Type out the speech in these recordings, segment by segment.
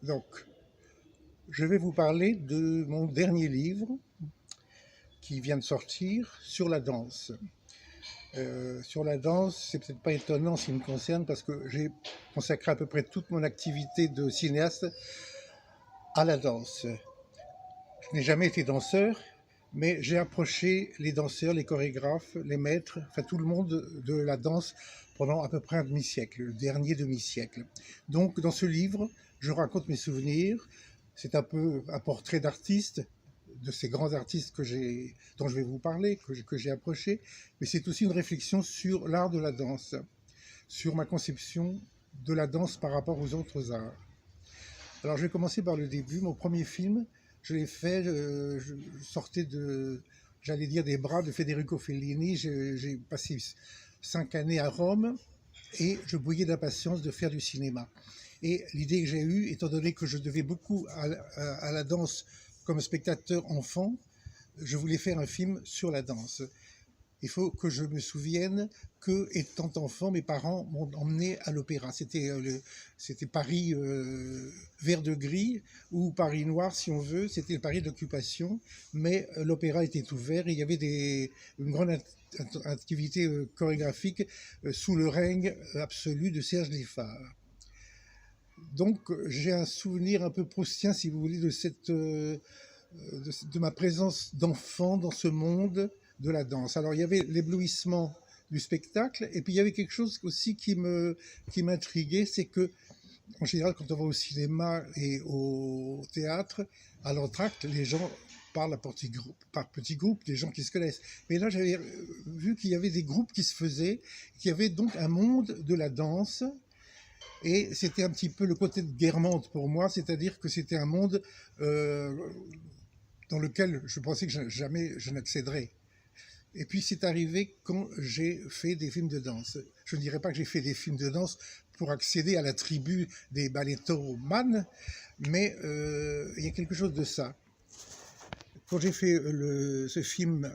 Donc, je vais vous parler de mon dernier livre qui vient de sortir sur la danse. Sur la danse, c'est peut-être pas étonnant s'il me concerne parce que j'ai consacré à peu près toute mon activité de cinéaste à la danse. Je n'ai jamais été danseur, mais j'ai approché les danseurs, les chorégraphes, les maîtres, enfin tout le monde de la danse pendant à peu près un demi-siècle, le dernier demi-siècle. Donc dans ce livre, je raconte mes souvenirs. C'est un peu un portrait d'artiste, de ces grands artistes dont je vais vous parler, que j'ai approchés, mais c'est aussi une réflexion sur l'art de la danse, sur ma conception de la danse par rapport aux autres arts. Alors je vais commencer par le début. Mon premier film, je l'ai fait, je sortais j'allais dire, des bras de Federico Fellini. J'ai passé 5 années à Rome et je bouillais d'impatience de faire du cinéma. Et l'idée que j'ai eue, étant donné que je devais beaucoup à la danse comme spectateur enfant, je voulais faire un film sur la danse. Il faut que je me souvienne que, étant enfant, mes parents m'ont emmené à l'opéra. C'était Paris vert de gris ou Paris noir, si on veut. C'était le Paris d'occupation, mais l'opéra était ouvert et il y avait une grande activité chorégraphique sous le règne absolu de Serge Leffart. Donc j'ai un souvenir un peu proustien, si vous voulez, de ma présence d'enfant dans ce monde de la danse. Alors il y avait l'éblouissement du spectacle et puis il y avait quelque chose aussi qui m'intriguait, c'est que en général quand on va au cinéma et au théâtre, à l'entracte, les gens parlent par petits groupes, des gens qui se connaissent. Mais là j'avais vu qu'il y avait des groupes qui se faisaient, qu'il y avait donc un monde de la danse. Et c'était un petit peu le côté de Guermantes pour moi, c'est-à-dire que c'était un monde dans lequel je pensais que jamais je n'accéderais. Et puis c'est arrivé quand j'ai fait des films de danse. Je ne dirais pas que j'ai fait des films de danse pour accéder à la tribu des ballettomanes, mais il y a quelque chose de ça. Quand j'ai fait ce film,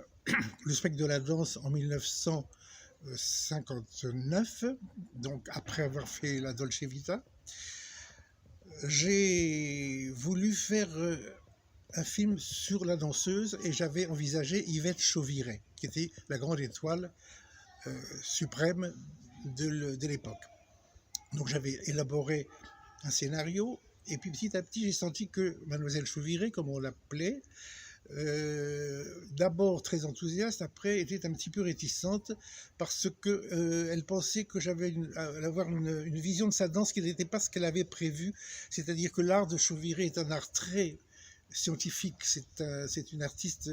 Le spectre de la danse, en 1959, donc après avoir fait la Dolce Vita, j'ai voulu faire un film sur la danseuse et j'avais envisagé Yvette Chauvirey, qui était la grande étoile suprême de l'époque. Donc j'avais élaboré un scénario et puis petit à petit j'ai senti que Mademoiselle Chauvirey, comme on l'appelait, d'abord très enthousiaste, après était un petit peu réticente parce que elle pensait que j'avais avoir une vision de sa danse qui n'était pas ce qu'elle avait prévu, c'est-à-dire que l'art de Chauvirey est un art très scientifique, c'est une artiste,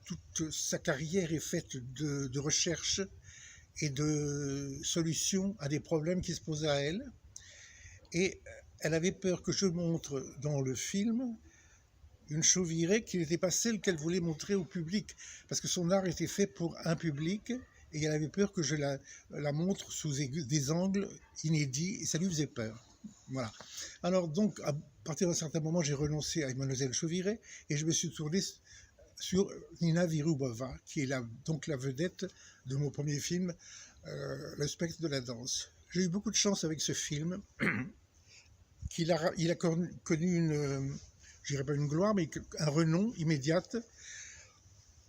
toute sa carrière est faite de recherche et de solutions à des problèmes qui se posaient à elle, et elle avait peur que je montre dans le film une Chauvirey qui n'était pas celle qu'elle voulait montrer au public, parce que son art était fait pour un public, et elle avait peur que je la montre sous des angles inédits, et ça lui faisait peur. Voilà. Alors donc, à partir d'un certain moment, j'ai renoncé à Mademoiselle Chauvirey, et je me suis tourné sur Nina Virubova, qui est donc la vedette de mon premier film, Le spectre de la danse. J'ai eu beaucoup de chance avec ce film, il a connu je dirais pas une gloire, mais un renom immédiat.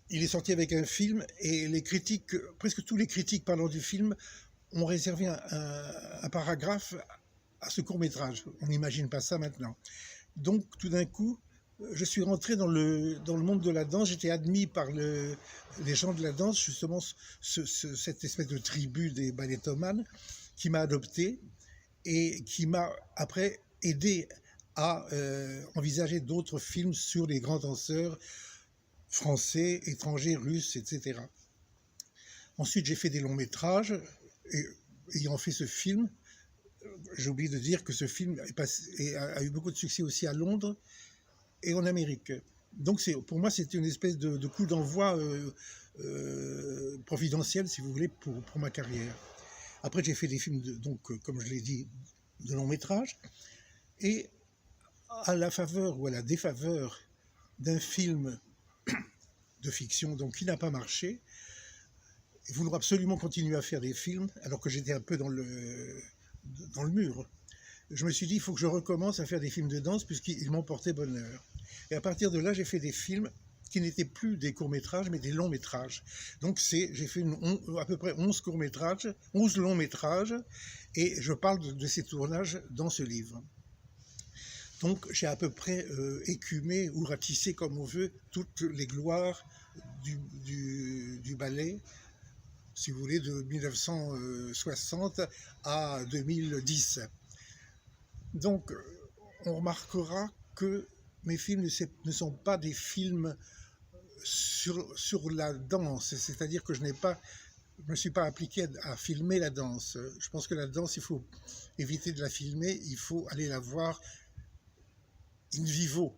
Il est sorti avec un film et les critiques, presque tous les critiques parlant du film, ont réservé un paragraphe à ce court-métrage. On n'imagine pas ça maintenant. Donc tout d'un coup, je suis rentré dans le monde de la danse. J'étais admis par les gens de la danse, justement cette espèce de tribu des ballettomanes qui m'a adopté et qui m'a après aidé à envisager d'autres films sur les grands danseurs français, étrangers, russes, etc. Ensuite, j'ai fait des longs métrages et ayant fait ce film, j'ai oublié de dire que ce film a eu beaucoup de succès aussi à Londres et en Amérique. Donc pour moi, c'était une espèce de coup d'envoi providentiel, si vous voulez, pour ma carrière. Après, j'ai fait des films, donc, comme je l'ai dit, de long métrage. Et à la faveur ou à la défaveur d'un film de fiction donc, qui n'a pas marché, vouloir absolument continuer à faire des films, alors que j'étais un peu dans le mur, je me suis dit, il faut que je recommence à faire des films de danse puisqu'ils m'ont porté bonheur. Et à partir de là, j'ai fait des films qui n'étaient plus des courts-métrages, mais des longs-métrages. Donc j'ai fait à peu près 11 courts-métrages, 11 longs-métrages, et je parle de ces tournages dans ce livre. Donc j'ai à peu près écumé ou ratissé, comme on veut, toutes les gloires du ballet, si vous voulez, de 1960 à 2010. Donc on remarquera que mes films ne sont pas des films sur la danse, c'est-à-dire que je ne me suis pas appliqué à filmer la danse. Je pense que la danse, il faut éviter de la filmer, il faut aller la voir in vivo,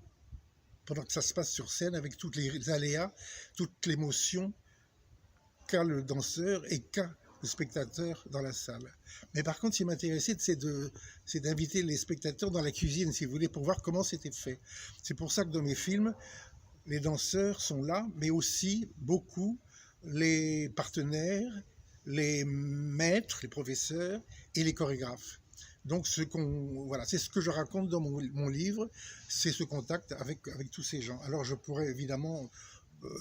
pendant que ça se passe sur scène, avec toutes les aléas, toute l'émotion qu'a le danseur et qu'a le spectateur dans la salle. Mais par contre, ce qui m'intéressait, c'est d'inviter les spectateurs dans la cuisine, si vous voulez, pour voir comment c'était fait. C'est pour ça que dans mes films, les danseurs sont là, mais aussi beaucoup les partenaires, les maîtres, les professeurs et les chorégraphes. Donc voilà, c'est ce que je raconte dans mon livre, c'est ce contact avec tous ces gens. Alors je pourrais évidemment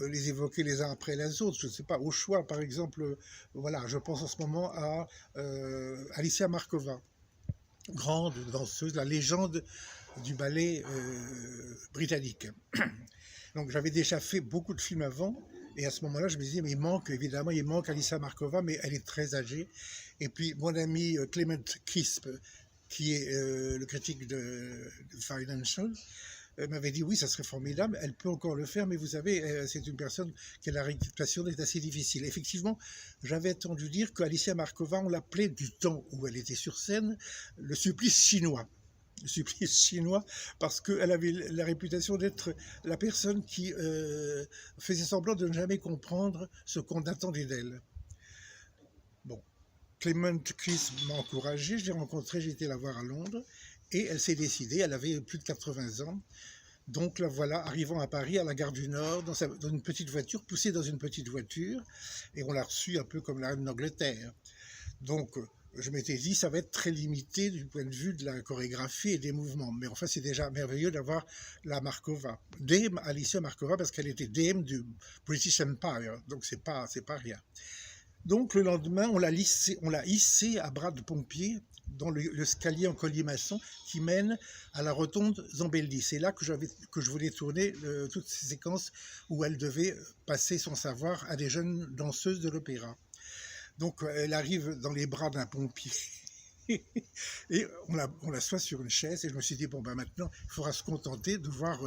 les évoquer les uns après les autres, je ne sais pas, au choix par exemple, voilà, je pense en ce moment à Alicia Markova, grande danseuse, la légende du ballet britannique. Donc j'avais déjà fait beaucoup de films avant, et à ce moment-là, je me disais, mais il manque Alicia Markova, mais elle est très âgée. Et puis mon ami Clement Crisp, qui est le critique de Financial, m'avait dit, oui, ça serait formidable, elle peut encore le faire, mais vous savez, c'est une personne qui a la réputation d'être assez difficile. Effectivement, j'avais entendu dire qu'Alicia Markova, on l'appelait du temps où elle était sur scène, le supplice chinois. Le supplice chinois, parce qu'elle avait la réputation d'être la personne qui faisait semblant de ne jamais comprendre ce qu'on attendait d'elle. Bon, Clement Chris m'a encouragé, je l'ai rencontrée, j'ai été la voir à Londres, et elle s'est décidée, elle avait plus de 80 ans, donc la voilà arrivant à Paris, à la gare du Nord, dans une petite voiture, poussée dans une petite voiture, et on l'a reçue un peu comme la reine d'Angleterre. Donc je m'étais dit, ça va être très limité du point de vue de la chorégraphie et des mouvements. Mais enfin, c'est déjà merveilleux d'avoir la Markova. Dame Alicia Markova, parce qu'elle était dame du British Empire. Donc, c'est pas rien. Donc, le lendemain, on l'a hissée à bras de pompier dans l'escalier en colimaçon qui mène à la rotonde Zambelli. C'est là que je voulais tourner toutes ces séquences où elle devait passer son savoir à des jeunes danseuses de l'opéra. Donc elle arrive dans les bras d'un pompier et on l'assoit sur une chaise, et je me suis dit, bon ben maintenant il faudra se contenter de voir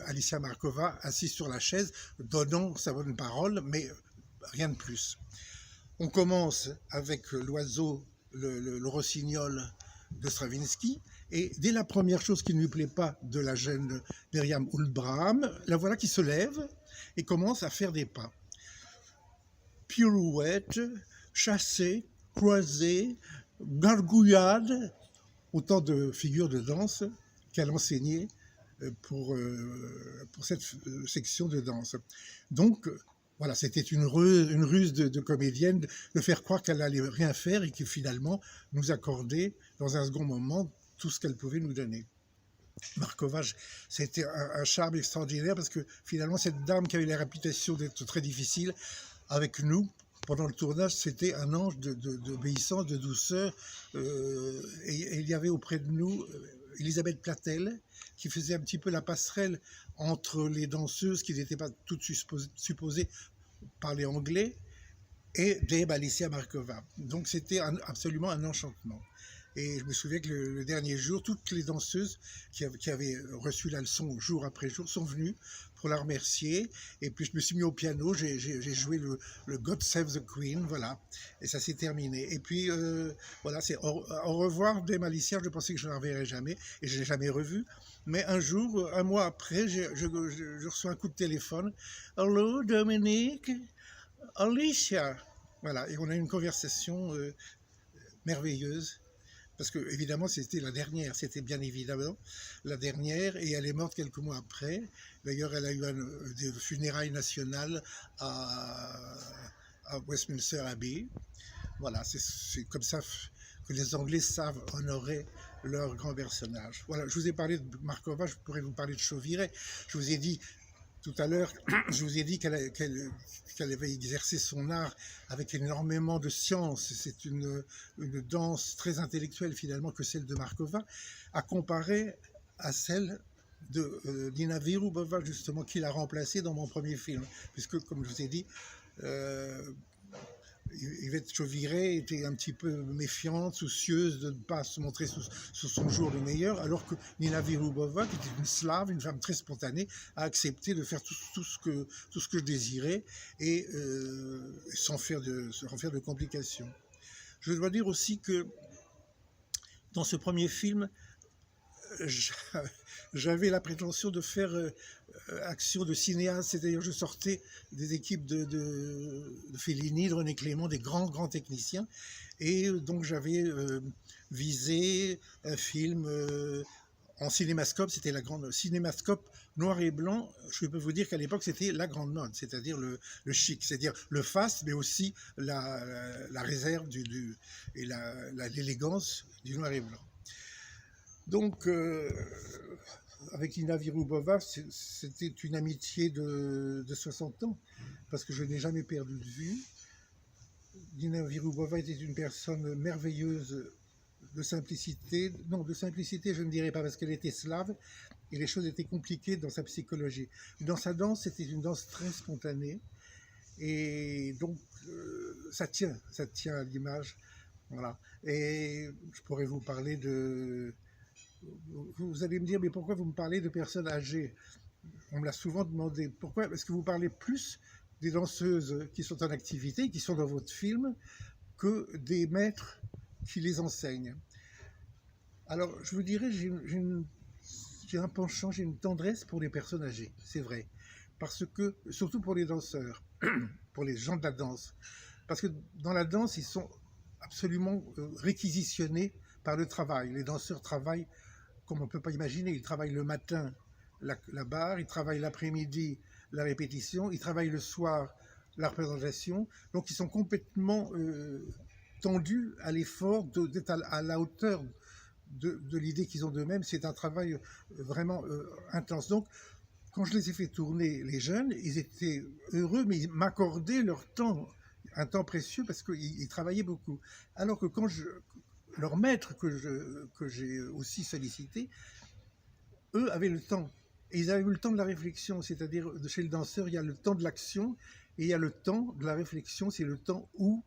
Alicia Markova assise sur la chaise, donnant sa bonne parole, mais rien de plus. On commence avec l'oiseau, le rossignol de Stravinsky, et dès la première chose qui ne lui plaît pas de la jeune Myriam Hultbraham, la voilà qui se lève et commence à faire des pas. Pirouette, chassé, croisé, gargouillade, autant de figures de danse qu'elle enseignait pour cette section de danse. Donc, voilà, c'était une ruse de comédienne de faire croire qu'elle n'allait rien faire et qui finalement nous accordait, dans un second moment, tout ce qu'elle pouvait nous donner. Markova, c'était un charme extraordinaire parce que finalement, cette dame qui avait la réputation d'être très difficile, avec nous, pendant le tournage, c'était un ange d'obéissance, de douceur. Et il y avait auprès de nous Elisabeth Platel, qui faisait un petit peu la passerelle entre les danseuses qui n'étaient pas toutes supposées parler anglais et Dame Alicia Markova. Donc c'était absolument un enchantement. Et je me souviens que le dernier jour, toutes les danseuses qui avaient reçu la leçon jour après jour sont venues pour la remercier. Et puis je me suis mis au piano, j'ai joué le God Save the Queen, voilà. Et ça s'est terminé. Et puis voilà, c'est au revoir Dame Alicia, je pensais que je ne la reverrais jamais, et je ne l'ai jamais revue. Mais un jour, un mois après, je reçois un coup de téléphone. « Hello Dominique, Alicia !» Voilà, et on a eu une conversation merveilleuse. Parce que, évidemment, c'était la dernière, c'était bien évidemment la dernière, et elle est morte quelques mois après. D'ailleurs, elle a eu des funérailles nationales à Westminster Abbey. Voilà, c'est comme ça que les Anglais savent honorer leur grand personnage. Voilà, je vous ai parlé de Markova, je pourrais vous parler de Chauvirey. Je vous ai dit tout à l'heure, je vous ai dit qu'elle avait exercé son art avec énormément de science. C'est une danse très intellectuelle finalement que celle de Markova, à comparer à celle de Nina Virubova, justement, qui l'a remplacée dans mon premier film. Puisque, comme je vous ai dit, euh, Yvette Chauvirey était un petit peu méfiante, soucieuse de ne pas se montrer sous son jour le meilleur, alors que Nina Virubova, qui était une slave, une femme très spontanée, a accepté de faire tout ce que je désirais et sans faire de complications. Je dois dire aussi que dans ce premier film, j'avais la prétention de faire action de cinéaste, c'est-à-dire je sortais des équipes de Fellini, de René Clément, des grands techniciens, et donc j'avais visé un film en cinémascope, c'était la grande cinémascope noir et blanc. Je peux vous dire qu'à l'époque c'était la grande mode, c'est-à-dire le chic, c'est-à-dire le fast, mais aussi la réserve et l'élégance du noir et blanc. Donc, avec Nina Virubova, c'était une amitié de 60 ans, parce que je n'ai jamais perdu de vue. Nina Virubova était une personne merveilleuse de simplicité. Non, de simplicité, je ne dirais pas, parce qu'elle était slave, et les choses étaient compliquées dans sa psychologie. Dans sa danse, c'était une danse très spontanée, et donc ça tient à l'image. Voilà. Et je pourrais vous parler de... Vous allez me dire, mais pourquoi vous me parlez de personnes âgées? On me l'a souvent demandé. Pourquoi est-ce que vous parlez plus des danseuses qui sont en activité, qui sont dans votre film, que des maîtres qui les enseignent? Alors, je vous dirais, j'ai un penchant, j'ai une tendresse pour les personnes âgées, c'est vrai. Parce que, surtout pour les danseurs, pour les gens de la danse. Parce que dans la danse, ils sont absolument réquisitionnés par le travail. Les danseurs travaillent comme on ne peut pas imaginer. Ils travaillent le matin la barre, ils travaillent l'après-midi la répétition, ils travaillent le soir la représentation. Donc ils sont complètement tendus à l'effort d'être à la hauteur de l'idée qu'ils ont d'eux-mêmes. C'est un travail vraiment intense. Donc quand je les ai fait tourner, les jeunes, ils étaient heureux, mais ils m'accordaient leur temps, un temps précieux, parce qu'ils travaillaient beaucoup. Alors que quand leurs maîtres que j'ai aussi sollicités, eux avaient le temps. Et ils avaient eu le temps de la réflexion, c'est-à-dire chez le danseur, il y a le temps de l'action et il y a le temps de la réflexion, c'est le temps où,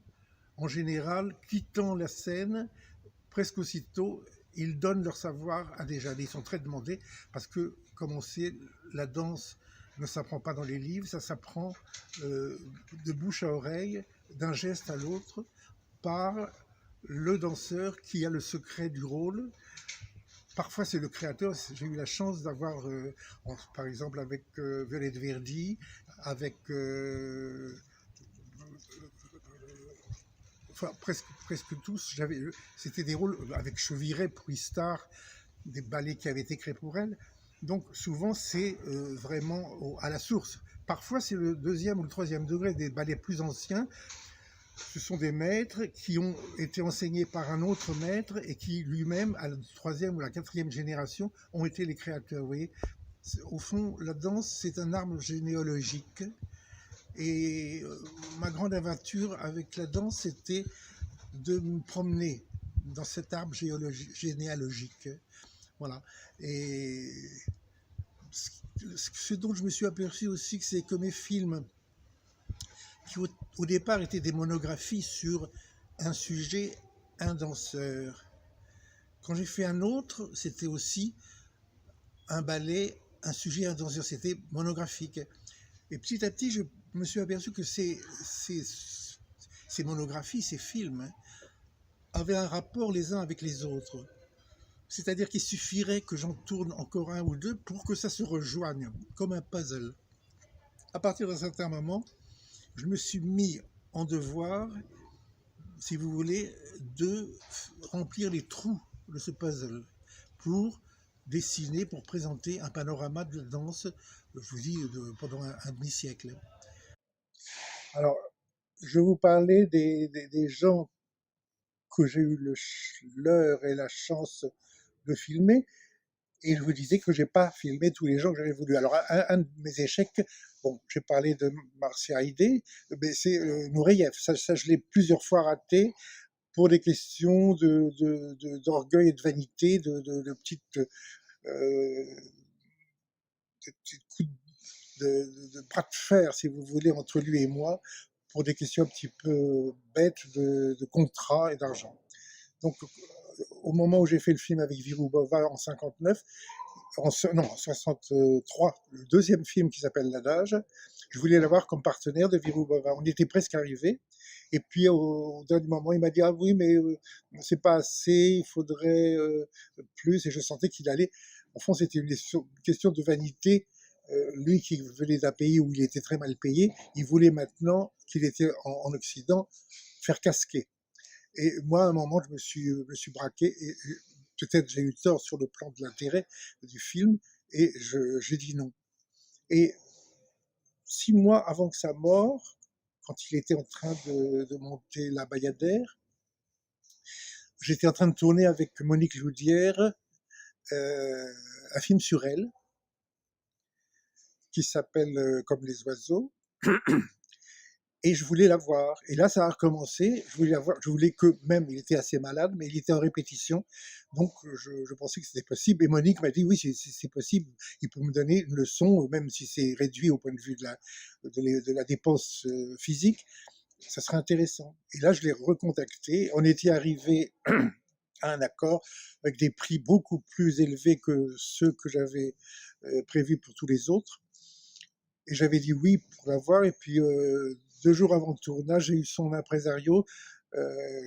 en général, quittant la scène, presque aussitôt, ils donnent leur savoir à des jeunes. Ils sont très demandés parce que, comme on sait, la danse ne s'apprend pas dans les livres, ça s'apprend de bouche à oreille, d'un geste à l'autre, par le danseur qui a le secret du rôle. Parfois, c'est le créateur. J'ai eu la chance d'avoir, par exemple, avec Violette Verdi, avec enfin, presque tous. C'était des rôles avec Chauvirey, Pruistard, des ballets qui avaient été créés pour elle. Donc, souvent, c'est vraiment à la source. Parfois, c'est le deuxième ou le troisième degré des ballets plus anciens. Ce sont des maîtres qui ont été enseignés par un autre maître et qui lui-même, à la troisième ou la quatrième génération, ont été les créateurs. Vous voyez, au fond, la danse, c'est un arbre généalogique. Et ma grande aventure avec la danse, c'était de me promener dans cet arbre généalogique. Voilà. Et ce dont je me suis aperçu aussi, c'est que mes films, qui au départ étaient des monographies sur un sujet, un danseur. Quand j'ai fait un autre, c'était aussi un ballet, un sujet, un danseur. C'était monographique. Et petit à petit, je me suis aperçu que ces monographies, ces films, avaient un rapport les uns avec les autres. C'est-à-dire qu'il suffirait que j'en tourne encore un ou deux pour que ça se rejoigne, comme un puzzle. À partir d'un certain moment, je me suis mis en devoir, si vous voulez, de remplir les trous de ce puzzle pour dessiner, pour présenter un panorama de danse, je vous dis, pendant un demi-siècle. Alors, je vous parlais des gens que j'ai eu l'heure et la chance de filmer. Et je vous disais que j'ai pas filmé tous les gens que j'avais voulu. Alors, un de mes échecs, bon, j'ai parlé de Marcia Haydé, mais c'est Nureyev. Ça, je l'ai plusieurs fois raté pour des questions d'orgueil et de vanité, de petites, de petits coups de bras de fer, si vous voulez, entre lui et moi, pour des questions un petit peu bêtes de contrat et d'argent. Donc, au moment où j'ai fait le film avec Virubova en 59, non, en 63, le deuxième film qui s'appelle L'Adage, je voulais l'avoir comme partenaire de Virubova. On était presque arrivé. Et puis au dernier moment, il m'a dit ah oui, mais c'est pas assez, il faudrait plus. Et je sentais qu'il allait. Au fond, c'était une question de vanité. Lui qui venait d'un pays où il était très mal payé, il voulait maintenant qu'il était en Occident faire casquer. Et moi, à un moment, je me suis braqué et peut-être j'ai eu tort sur le plan de l'intérêt du film et j'ai dit non. Et 6 mois avant que sa mort, quand il était en train de monter la Bayadère, j'étais en train de tourner avec Monique Joudière un film sur elle qui s'appelle Comme les oiseaux. Et je voulais la voir. Et là, ça a recommencé. Je voulais la voir. Je voulais que, même, il était assez malade, mais il était en répétition. Donc, je pensais que c'était possible. Et Monique m'a dit, oui, c'est possible. Il peut me donner une leçon, même si c'est réduit au point de vue de la dépense physique. Ça serait intéressant. Et là, je l'ai recontacté. On était arrivé à un accord avec des prix beaucoup plus élevés que ceux que j'avais prévus pour tous les autres. Et j'avais dit oui pour la voir. Et puis, 2 jours avant le tournage, j'ai eu son impresario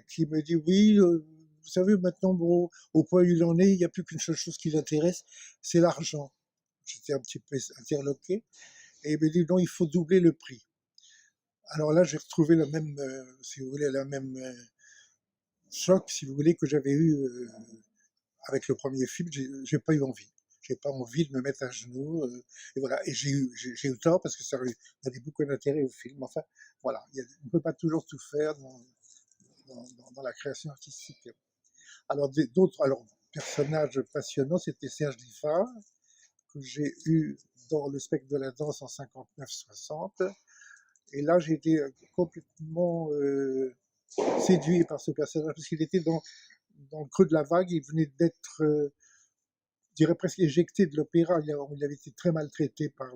qui me dit oui, vous savez, maintenant, bon, au point où il en est, il n'y a plus qu'une seule chose qui l'intéresse, c'est l'argent. J'étais un petit peu interloqué. Et il me dit non, il faut doubler le prix. Alors là, j'ai retrouvé le même, si vous voulez, la même choc, si vous voulez, que j'avais eu avec le premier film. J'ai pas eu envie. J'ai pas envie de me mettre à genoux. Et voilà. Et j'ai eu tort parce que ça avait beaucoup d'intérêt au film. Enfin, voilà. On ne peut pas toujours tout faire dans la création artistique. Alors, d'autres personnages passionnants, c'était Serge Liffard, que j'ai eu dans le spectre de la danse en 59-60. Et là, j'ai été complètement séduit par ce personnage, parce qu'il était dans le creux de la vague, il venait d'être, je dirais presque éjecté de l'opéra. Il avait été très maltraité par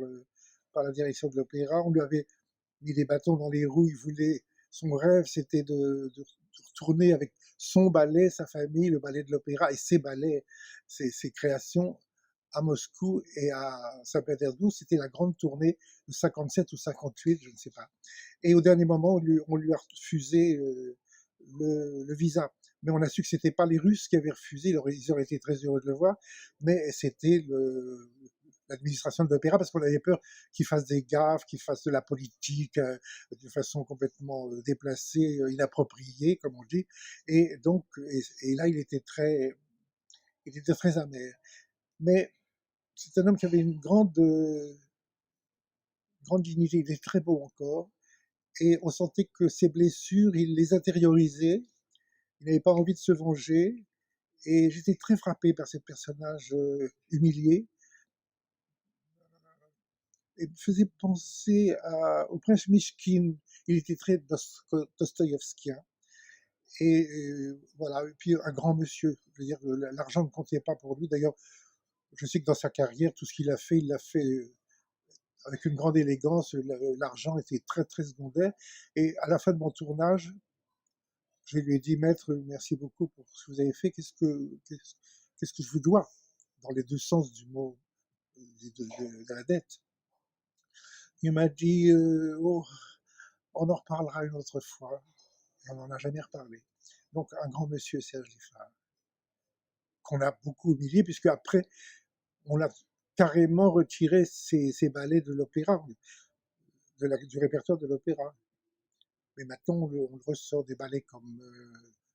la direction de l'opéra. On lui avait mis des bâtons dans les roues. Son rêve, c'était de retourner avec son ballet, sa famille, le ballet de l'opéra et ses ballets, ses créations à Moscou et à Saint-Pétersbourg. C'était la grande tournée de 57 ou 58, je ne sais pas. Et au dernier moment, on lui a refusé le visa. Mais on a su que c'était pas les Russes qui avaient refusé. Ils auraient été très heureux de le voir, mais c'était l'administration de l'opéra, parce qu'on avait peur qu'il fasse des gaffes, qu'il fasse de la politique de façon complètement déplacée, inappropriée, comme on dit. Et donc, et là, il était très amer. Mais c'est un homme qui avait une grande dignité. Il était très beau encore. Et on sentait que ses blessures, il les intériorisait. Il n'avait pas envie de se venger. Et j'étais très frappé par ce personnage humilié. Il me faisait penser au prince Mishkin. Il était très dostoïevskien. Et voilà. Et puis un grand monsieur. Je veux dire, l'argent ne comptait pas pour lui. D'ailleurs, je sais que dans sa carrière, tout ce qu'il a fait, il l'a fait avec une grande élégance. L'argent était très, très secondaire. Et à la fin de mon tournage, je lui ai dit, maître, merci beaucoup pour ce que vous avez fait. Qu'est-ce que je vous dois, dans les deux sens du mot de la dette? Il m'a dit, oh, on en reparlera une autre fois. Et on n'en a jamais reparlé. Donc, un grand monsieur, Serge Liffard, qu'on a beaucoup humilié, puisque après, on l'a carrément retiré ses ballets de l'opéra, du répertoire de l'opéra. Mais maintenant, on le ressort des ballets comme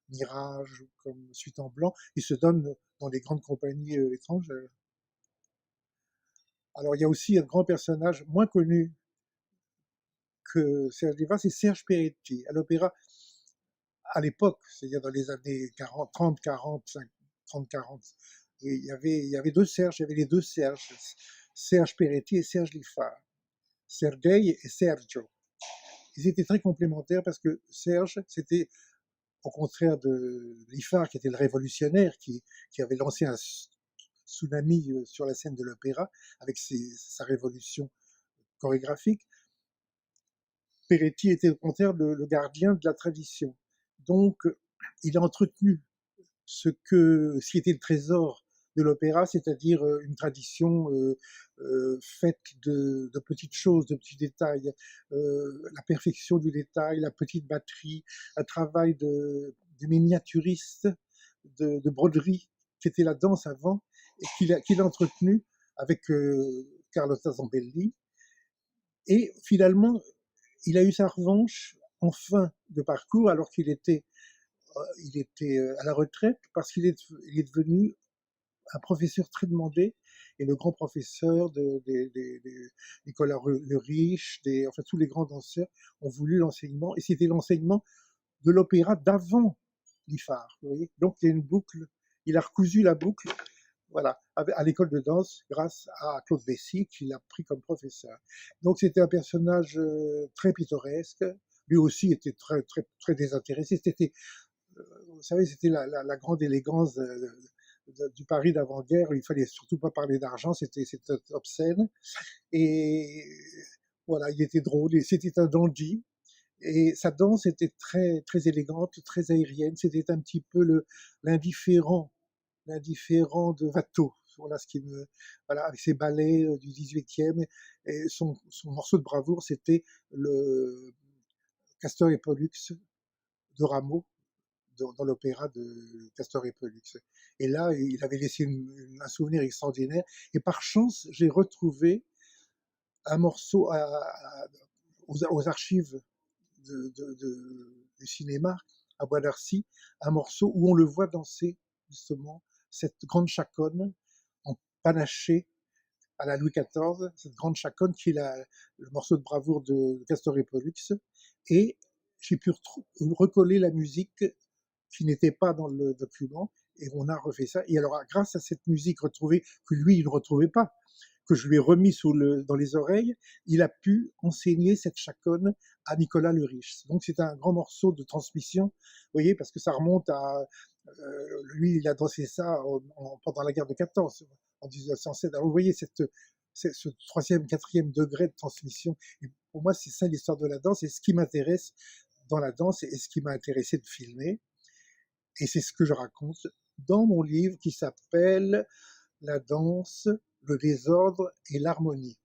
Mirage, comme Suite en blanc. Il se donne dans les grandes compagnies étrangères. Alors, il y a aussi un grand personnage moins connu que Serge Liffard, c'est Serge Peretti. À l'opéra, à l'époque, c'est-à-dire dans les années 40, 30, 40, 30, 40, il y avait deux Serge, il y avait les deux Serge, Serge Peretti et Serge Liffard, Sergei et Sergio. Ils étaient très complémentaires parce que Serge, c'était au contraire de Liffard, qui était le révolutionnaire, qui avait lancé un tsunami sur la scène de l'opéra avec sa révolution chorégraphique. Peretti était au contraire le gardien de la tradition. Donc, il a entretenu ce qui était le trésor de l'opéra, c'est-à-dire une tradition faite de petites choses, de petits détails, la perfection du détail, la petite batterie, un travail de miniaturiste, de broderie, qui était la danse avant, et qu'il a entretenu avec Carlotta Zambelli. Et finalement, il a eu sa revanche en fin de parcours, alors il était à la retraite, parce il est devenu un professeur très demandé, et le grand professeur de Nicolas Le Riche, enfin tous les grands danseurs ont voulu l'enseignement, et c'était l'enseignement de l'opéra d'avant Liffard. Vous voyez, donc il y a une boucle, il a recousu la boucle, voilà, à l'école de danse grâce à Claude Bessy qui l'a pris comme professeur. Donc c'était un personnage très pittoresque. Lui aussi était très très très désintéressé. C'était, vous savez, c'était la grande élégance du Paris d'avant-guerre. Il fallait surtout pas parler d'argent, c'était obscène. Et voilà, il était drôle, et c'était un dandy. Et sa danse était très très élégante, très aérienne. C'était un petit peu l'indifférent, l'indifférent de Watteau. Voilà ce qui me, voilà, avec ses ballets du 18e. Et son morceau de bravoure, c'était le Castor et Pollux de Rameau, dans l'opéra de Castor et Pollux. Et là, il avait laissé un souvenir extraordinaire. Et par chance, j'ai retrouvé un morceau aux archives du cinéma à Bois d'Arcy, un morceau où on le voit danser justement cette grande chaconne en panaché à la Louis XIV, cette grande chaconne qui est le morceau de bravoure de Castor et Pollux. Et j'ai pu recoller la musique qui n'était pas dans le document, et on a refait ça. Et alors, grâce à cette musique retrouvée, que lui, il ne retrouvait pas, que je lui ai remis dans les oreilles, il a pu enseigner cette chaconne à Nicolas Le Riche. Donc, c'est un grand morceau de transmission, vous voyez, parce que ça remonte à... lui, il a dansé ça pendant la guerre de 14, en 1907. Alors, vous voyez, ce troisième, quatrième degré de transmission. Et pour moi, c'est ça l'histoire de la danse, et ce qui m'intéresse dans la danse, et ce qui m'a intéressé de filmer. Et c'est ce que je raconte dans mon livre qui s'appelle La danse, le désordre et l'harmonie.